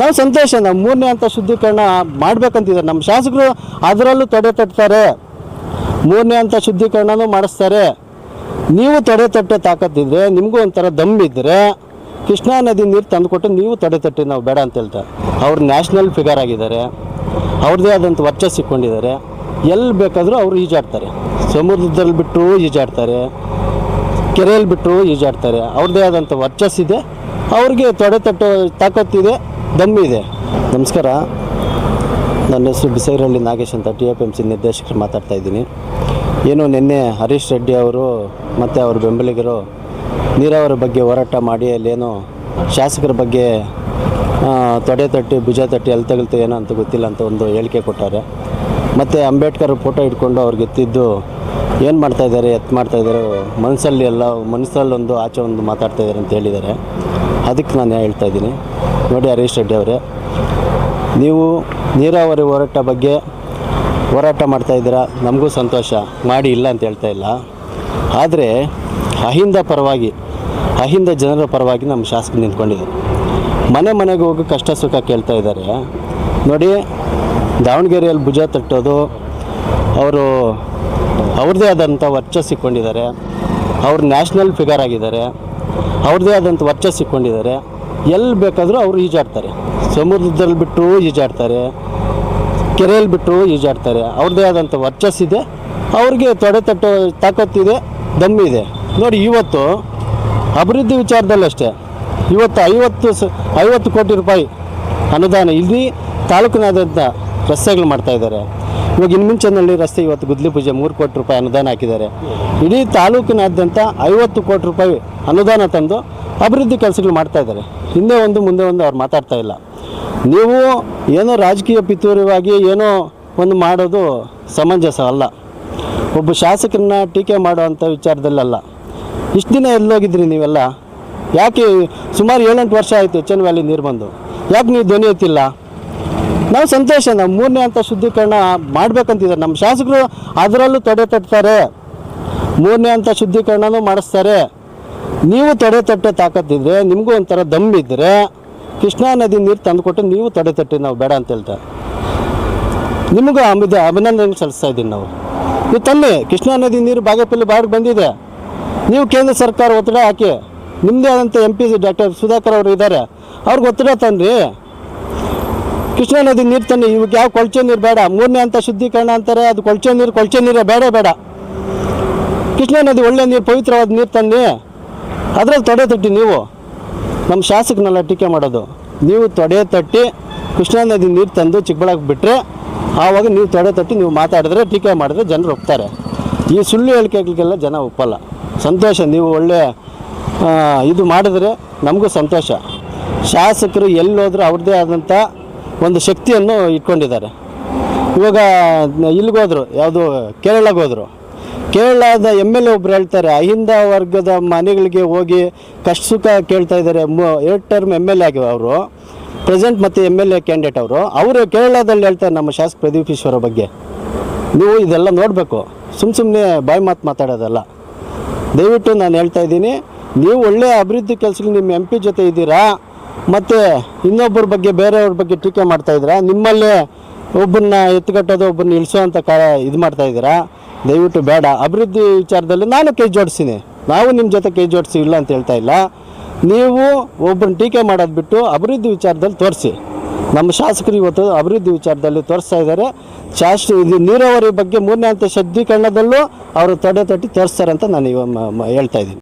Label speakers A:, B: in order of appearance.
A: ನಾವು ಸಂತೋಷ. ನಾವು 3ನೇ ಹಂತ ಶುದ್ಧೀಕರಣ ಮಾಡಬೇಕಂತಿದ್ದಾರೆ ನಮ್ಮ ಶಾಸಕರು, ಅದರಲ್ಲೂ ತಡೆ ತಟ್ತಾರೆ. 3ನೇ ಹಂತ ಶುದ್ಧೀಕರಣನೂ ಮಾಡಿಸ್ತಾರೆ. ನೀವು ತಡೆ ತಟ್ಟೆ ತಾಕತ್ತಿದ್ರೆ, ನಿಮಗೂ ಒಂಥರ ದಮ್ಮಿದ್ದರೆ ಕೃಷ್ಣಾ ನದಿ ನೀರು ತಂದುಕೊಟ್ಟು ನೀವು ತಡೆ ತಟ್ಟಿ, ನಾವು ಬೇಡ ಅಂತ ಹೇಳ್ತಾರೆ. ಅವ್ರು ನ್ಯಾಷನಲ್ ಫಿಗರ್ ಆಗಿದ್ದಾರೆ, ಅವ್ರದ್ದೇ ಆದಂಥ ವರ್ಚಸ್ಸು ಸಿಕ್ಕೊಂಡಿದ್ದಾರೆ. ಎಲ್ಲಿ ಬೇಕಾದರೂ ಅವರು ಈಜಾಡ್ತಾರೆ. ಸಮುದ್ರದಲ್ಲಿ ಬಿಟ್ಟು ಈಜಾಡ್ತಾರೆ, ಕೆರೆಯಲ್ಲಿ ಬಿಟ್ಟು ಈಜಾಡ್ತಾರೆ. ಅವ್ರದ್ದೇ ಆದಂಥ ವರ್ಚಸ್ಸಿದೆ, ಅವ್ರಿಗೆ ತಡೆ ತಟ್ಟೋ ತಾಕತ್ತಿದೆ, ದಮ್ಮಿದೆ. ನಮಸ್ಕಾರ, ನನ್ನ ಹೆಸರು ಬಿಸೈರಹಳ್ಳಿ ನಾಗೇಶ್ ಅಂತ, TFMC ನಿರ್ದೇಶಕರು ಮಾತಾಡ್ತಾ ಇದ್ದೀನಿ. ಏನು ನಿನ್ನೆ ಹರೀಶ್ ರೆಡ್ಡಿ ಅವರು ಮತ್ತು ಅವ್ರ ಬೆಂಬಲಿಗರು ನೀರಾವರಿ ಬಗ್ಗೆ ಹೋರಾಟ ಮಾಡಿ ಅಲ್ಲೇನೋ ಶಾಸಕರ ಬಗ್ಗೆ ತೊಡೆ ತಟ್ಟಿ ಭುಜ ತಟ್ಟಿ ಅಲ್ಲಿ ತಗಲ್ತು ಏನೋ ಅಂತ ಗೊತ್ತಿಲ್ಲ ಅಂತ ಒಂದು ಹೇಳಿಕೆ ಕೊಟ್ಟಾರೆ. ಮತ್ತು ಅಂಬೇಡ್ಕರ್ ಫೋಟೋ ಇಟ್ಕೊಂಡು ಅವ್ರಿಗೆ ಎತ್ತಿದ್ದು ಏನು ಮಾಡ್ತಾಯಿದ್ದಾರೆ, ಮಾಡ್ತಾಯಿದ್ದಾರೆ, ಮನಸ್ಸಲ್ಲೊಂದು ಆಚೆ ಒಂದು ಮಾತಾಡ್ತಾಯಿದ್ದಾರೆ ಅಂತ ಹೇಳಿದ್ದಾರೆ. ಅದಕ್ಕೆ ನಾನು ಹೇಳ್ತಾ ಇದ್ದೀನಿ, ನೋಡಿ ಹರೀಶ್ ರೆಡ್ಡಿ ಅವರೇ, ನೀವು ನೀರಾವರಿ ಹೋರಾಟ ಮಾಡ್ತಾಯಿದ್ದೀರಾ, ನಮಗೂ ಸಂತೋಷ, ಮಾಡಿ ಇಲ್ಲ ಅಂತ ಹೇಳ್ತಾ ಇಲ್ಲ. ಆದರೆ ಅಹಿಂದ ಜನರ ಪರವಾಗಿ ನಮ್ಮ ಶಾಸಕರು ನಿಂತ್ಕೊಂಡಿದ್ದಾರೆ. ಮನೆಗೆ ಹೋಗಿ ಕಷ್ಟ ಸುಖ ಕೇಳ್ತಾ ಇದ್ದಾರೆ. ನೋಡಿ, ದಾವಣಗೆರೆಯಲ್ಲಿ ಭುಜ ತಟ್ಟೋದು, ಅವರು ಅವ್ರದ್ದೇ ಆದಂಥ ವರ್ಚಸ್ಸು ಸಿಕ್ಕೊಂಡಿದ್ದಾರೆ. ಅವರು ನ್ಯಾಷನಲ್ ಫಿಗರ್ ಆಗಿದ್ದಾರೆ, ಅವ್ರದ್ದೇ ಆದಂಥ ವರ್ಚಸ್ಸು ಸಿಕ್ಕೊಂಡಿದ್ದಾರೆ. ಎಲ್ಲಿ ಬೇಕಾದರೂ ಅವರು ಈಜಾಡ್ತಾರೆ. ಸಮುದ್ರದಲ್ಲಿ ಬಿಟ್ಟು ಈಜಾಡ್ತಾರೆ, ಕೆರೆಯಲ್ಲಿ ಬಿಟ್ಟು ಈಜಾಡ್ತಾರೆ. ಅವ್ರದ್ದೇ ಆದಂಥ ವರ್ಚಸ್ಸಿದೆ, ಅವ್ರಿಗೆ ತೊಡೆ ತಟ್ಟೋ ತಾಕತ್ತಿದೆ, ದಮ್ಮಿದೆ. ನೋಡಿ, ಇವತ್ತು ಅಭಿವೃದ್ಧಿ ವಿಚಾರದಲ್ಲಷ್ಟೇ ಇವತ್ತು 50 ಕೋಟಿ ರೂಪಾಯಿ ಅನುದಾನ ಇಲ್ಲಿ ತಾಲೂಕಿನಾದ್ಯಂತ ರಸ್ತೆಗಳು ಮಾಡ್ತಾಯಿದ್ದಾರೆ. ಇವಾಗ ಇನ್ನು ಮುಂಚೆನಲ್ಲಿ ರಸ್ತೆ ಇವತ್ತು ಗುದ್ಲಿ ಪೂಜೆ 3 ಕೋಟಿ ರೂಪಾಯಿ ಅನುದಾನ ಹಾಕಿದ್ದಾರೆ. ಇಡೀ ತಾಲೂಕಿನಾದ್ಯಂತ 50 ಕೋಟಿ ರೂಪಾಯಿ ಅನುದಾನ ತಂದು ಅಭಿವೃದ್ಧಿ ಕೆಲಸಗಳು ಮಾಡ್ತಾಯಿದ್ದಾರೆ. ಹಿಂದೆ ಒಂದು ಮುಂದೆ ಒಂದು ಅವ್ರು ಮಾತಾಡ್ತಾ ಇಲ್ಲ. ನೀವು ಏನೋ ರಾಜಕೀಯ ಪಿತೂರವಾಗಿ ಏನೋ ಒಂದು ಮಾಡೋದು ಸಮಂಜಸ ಅಲ್ಲ. ಒಬ್ಬ ಶಾಸಕರನ್ನ ಟೀಕೆ ಮಾಡೋವಂಥ ವಿಚಾರದಲ್ಲಲ್ಲ. ಇಷ್ಟು ದಿನ ಎಲ್ಲೋಗಿದ್ರಿ ನೀವೆಲ್ಲ? ಯಾಕೆ ಸುಮಾರು 7-8 ವರ್ಷ ಆಯಿತು HN ವ್ಯಾಲಿ ನೀರು ಬಂದು, ಯಾಕೆ ನೀವು ಧ್ವನಿ ಎತ್ತಿಲ್ಲ? ನಾವು ಸಂತೋಷ. ನಾವು 3ನೇ ಹಂತ ಶುದ್ಧೀಕರಣ ಮಾಡಬೇಕಂತಿದ್ದಾರೆ ನಮ್ಮ ಶಾಸಕರು, ಅದರಲ್ಲೂ ತಡೆ ತಟ್ತಾರೆ. 3ನೇ ಹಂತ ಶುದ್ಧೀಕರಣನೂ ಮಾಡಿಸ್ತಾರೆ. ನೀವು ತಡೆ ತಟ್ಟೆ ತಾಕತ್ತಿದ್ರೆ, ನಿಮಗೂ ಒಂಥರ ದಮ್ಮಿದ್ದರೆ ಕೃಷ್ಣಾ ನದಿ ನೀರು ತಂದುಕೊಟ್ಟು ನೀವು ತಡೆ ತಟ್ಟಿ, ನಾವು ಬೇಡ ಅಂತ ಹೇಳ್ತಾರೆ. ನಿಮಗೂ ಅಭಿನಂದನೆ ಸಲ್ಲಿಸ್ತಾ ಇದ್ದೀನಿ. ನೀವು ತನ್ನಿ, ಕೃಷ್ಣಾ ನದಿ ನೀರು ಬಾಗೇಪಲ್ಲಿ ಬಾಡಿಗೆ ಬಂದಿದೆ. ನೀವು ಕೇಂದ್ರ ಸರ್ಕಾರ ಒತ್ತಡ ಹಾಕಿ, ನಿಮ್ಮದೇ ಆದಂಥ MP ಡಾಕ್ಟರ್ ಸುಧಾಕರ್ ಅವರು ಇದ್ದಾರೆ, ಅವ್ರಿಗೆ ಒತ್ತಡ ತನ್ನಿರಿ. ಕೃಷ್ಣಾ ನದಿ ನೀರು ತನ್ನಿ. ಇವಾಗ ಯಾವ ಕೊಳಚೆ ನೀರು ಬೇಡ. 3ನೇ ಹಂತ ಶುದ್ಧೀಕರಣ ಅಂತಾರೆ, ಅದು ಕೊಳಚೆ ನೀರೇ ಬೇಡ. ಕೃಷ್ಣಾ ನದಿ ಒಳ್ಳೆ ನೀರು, ಪವಿತ್ರವಾದ ನೀರು ತನ್ನಿ. ಅದರಲ್ಲಿ ತೊಡೆ ತಟ್ಟಿ. ನೀವು ನಮ್ಮ ಶಾಸಕನೆಲ್ಲ ಟೀಕೆ ಮಾಡೋದು, ನೀವು ತೊಡೆ ತಟ್ಟಿ ಕೃಷ್ಣಾ ನದಿ ನೀರು ತಂದು ಚಿಕ್ಕಬಳ್ಳಾಪುರ ಬಿಟ್ಟರೆ, ಆವಾಗ ನೀವು ತೊಡೆ ತಟ್ಟಿ ನೀವು ಮಾತಾಡಿದ್ರೆ, ಟೀಕೆ ಮಾಡಿದ್ರೆ ಜನರು ಒಪ್ತಾರೆ. ಈ ಸುಳ್ಳು ಹೇಳಿಕೆಗಳಿಗೆಲ್ಲ ಜನ ಒಪ್ಪಲ್ಲ. ಸಂತೋಷ, ನೀವು ಒಳ್ಳೆ ಇದು ಮಾಡಿದ್ರೆ ನಮಗೂ ಸಂತೋಷ. ಶಾಸಕರು ಎಲ್ಲೋದ್ರೂ ಅವ್ರದ್ದೇ ಆದಂಥ ಒಂದು ಶಕ್ತಿಯನ್ನು ಇಟ್ಕೊಂಡಿದ್ದಾರೆ. ಇವಾಗ ಇಲ್ಲಿಗೋದ್ರು, ಯಾವುದು ಕೇರಳಕ್ಕೆ ಹೋದರು. ಕೇರಳದ MLA ಒಬ್ರು ಹೇಳ್ತಾರೆ, ಅಹಿಂದ ವರ್ಗದ ಮನೆಗಳಿಗೆ ಹೋಗಿ ಕಷ್ಟ ಸುಖ ಕೇಳ್ತಾ ಇದ್ದಾರೆ. 2 ಟರ್ಮ್ MLA ಆಗಿವೆ ಅವರು, ಪ್ರೆಸೆಂಟ್ ಮತ್ತು MLA ಕ್ಯಾಂಡಿಡೇಟ್ ಅವರು ಕೇರಳದಲ್ಲಿ ಹೇಳ್ತಾರೆ ನಮ್ಮ ಶಾಸಕ ಪ್ರದೀಪ್ ಈಶ್ವರ ಬಗ್ಗೆ. ನೀವು ಇದೆಲ್ಲ ನೋಡಬೇಕು, ಸುಮ್ಮನೆ ಬಾಯಿ ಮಾತಾಡೋದಲ್ಲ. ದಯವಿಟ್ಟು ನಾನು ಹೇಳ್ತಾ ಇದ್ದೀನಿ, ನೀವು ಒಳ್ಳೆಯ ಅಭಿವೃದ್ಧಿ ಕೆಲಸಗಳು ನಿಮ್ಮ MP ಜೊತೆ ಇದ್ದೀರಾ, ಮತ್ತು ಇನ್ನೊಬ್ಬರ ಬಗ್ಗೆ ಬೇರೆಯವ್ರ ಬಗ್ಗೆ ಟೀಕೆ ಮಾಡ್ತಾಯಿದ್ದೀರಾ. ನಿಮ್ಮಲ್ಲೇ ಒಬ್ಬರನ್ನ ಎತ್ತುಗಟ್ಟೋದು, ಒಬ್ಬರನ್ನ ಇಳಿಸೋವಂಥ ಇದು ಮಾಡ್ತಾಯಿದ್ದೀರಾ. ದಯವಿಟ್ಟು ಬೇಡ. ಅಭಿವೃದ್ಧಿ ವಿಚಾರದಲ್ಲಿ ನಾನು ಕೈ ಜೋಡಿಸ್ತೀನಿ, ನಾವು ನಿಮ್ಮ ಜೊತೆ ಕೈ ಜೋಡಿಸಿ ಇಲ್ಲ ಅಂತ ಹೇಳ್ತಾ ಇಲ್ಲ. ನೀವು ಒಬ್ಬರನ್ನ ಟೀಕೆ ಮಾಡೋದು ಬಿಟ್ಟು ಅಭಿವೃದ್ಧಿ ವಿಚಾರದಲ್ಲಿ ತೋರಿಸಿ. ನಮ್ಮ ಶಾಸಕರು ಇವತ್ತು ಅಭಿವೃದ್ಧಿ ವಿಚಾರದಲ್ಲಿ ತೋರಿಸ್ತಾ ಇದ್ದಾರೆ. ಇದು ನೀರಾವರಿ ಬಗ್ಗೆ 3ನೇ ಹಂತ ಶುದ್ಧೀಕರಣದಲ್ಲೂ ಅವರು ತಡೆ ತಟ್ಟಿ ತೋರಿಸ್ತಾರೆ ಅಂತ ನಾನು ಹೇಳ್ತಾ ಇದ್ದೀನಿ.